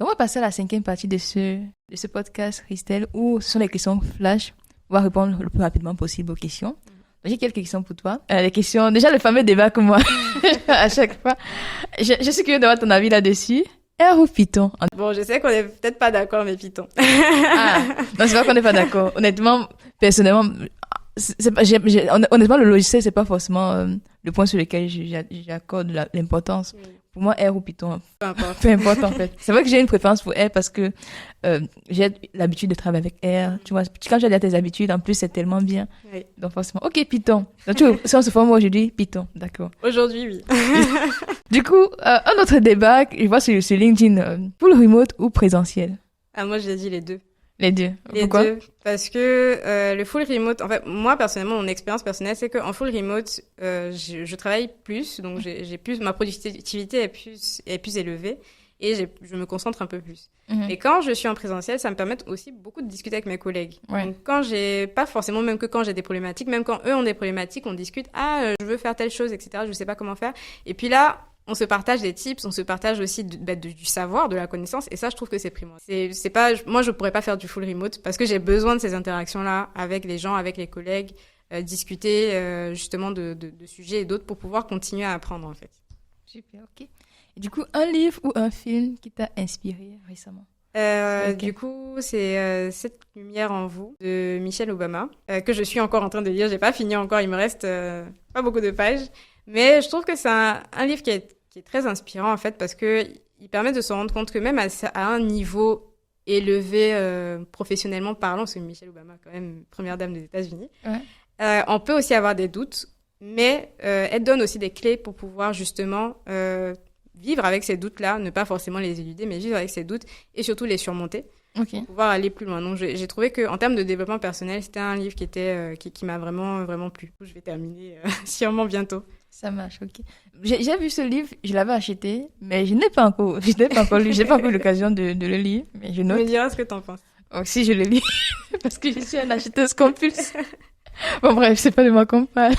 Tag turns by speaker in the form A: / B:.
A: Donc, on va passer à la 5e partie de ce podcast, Christelle, où ce sont les questions flash. On va répondre le plus rapidement possible aux questions. Donc, j'ai quelques questions pour toi. Les questions, déjà le fameux débat que moi, à chaque fois. Je suis curieuse d'avoir ton avis là-dessus. R ou Python?
B: Bon, je sais qu'on est peut-être pas d'accord, mais Python.
A: Ah, non, c'est pas qu'on n'est pas d'accord. Honnêtement, personnellement, honnêtement, le logiciel, c'est pas forcément le point sur lequel j'accorde l'importance.
B: Oui.
A: Pour moi, R ou Python,
B: Peu importe.
A: peu importe en fait. C'est vrai que j'ai une préférence pour R parce que j'ai l'habitude de travailler avec R. Tu vois, quand tu as déjà tes habitudes, en plus, c'est tellement bien.
B: Oui.
A: Donc forcément, ok, Python. Donc, tu vois, si on se forme aujourd'hui, Python, d'accord.
B: Aujourd'hui, oui.
A: Du coup, un autre débat, je vois sur LinkedIn, full remote ou présentiel?
B: Ah, moi, j'ai dit les deux.
A: Les deux.
B: Les
A: Pourquoi?
B: deux. Parce que le full remote, en fait, moi, personnellement, mon expérience personnelle, c'est qu'en full remote, je travaille plus, donc j'ai plus, ma productivité est plus élevée et je me concentre un peu plus. Et quand je suis en présentiel, ça me permet aussi beaucoup de discuter avec mes collègues.
A: Ouais.
B: Donc, pas forcément, même que quand j'ai des problématiques, même quand eux ont des problématiques, on discute, je veux faire telle chose, etc., je sais pas comment faire. Et puis là, on se partage des tips, on se partage aussi du savoir, de la connaissance, et ça, je trouve que c'est primordial. C'est pas, moi, je pourrais pas faire du full remote parce que j'ai besoin de ces interactions-là avec les gens, avec les collègues, discuter justement de sujets et d'autres pour pouvoir continuer à apprendre, en fait.
A: Super, ok. Et du coup, un livre ou un film qui t'a inspiré récemment? Okay.
B: Du coup, c'est Cette lumière en vous de Michelle Obama, que je suis encore en train de lire. J'ai pas fini encore, il me reste pas beaucoup de pages. Mais je trouve que c'est un livre qui est très inspirant, en fait, parce que il permet de se rendre compte que même à un niveau élevé, professionnellement parlant, parce que Michelle Obama, quand même, première dame des États-Unis, on peut aussi avoir des doutes, mais elle donne aussi des clés pour pouvoir justement vivre avec ces doutes-là, ne pas forcément les éluder, mais vivre avec ces doutes et surtout les surmonter. Pour pouvoir aller plus loin. Donc, j'ai trouvé qu'en termes de développement personnel, c'était un livre qui m'a vraiment, vraiment plu. Je vais terminer sûrement bientôt.
A: Ça marche, ok. J'ai vu ce livre, je l'avais acheté, mais je n'ai pas encore lu, j'ai pas encore eu l'occasion de le lire, mais je note.
B: Tu me diras ce que t'en penses.
A: Donc, si je le lis, parce que je suis une acheteuse compulsive. Bon, bref, c'est pas de moi qu'on parle.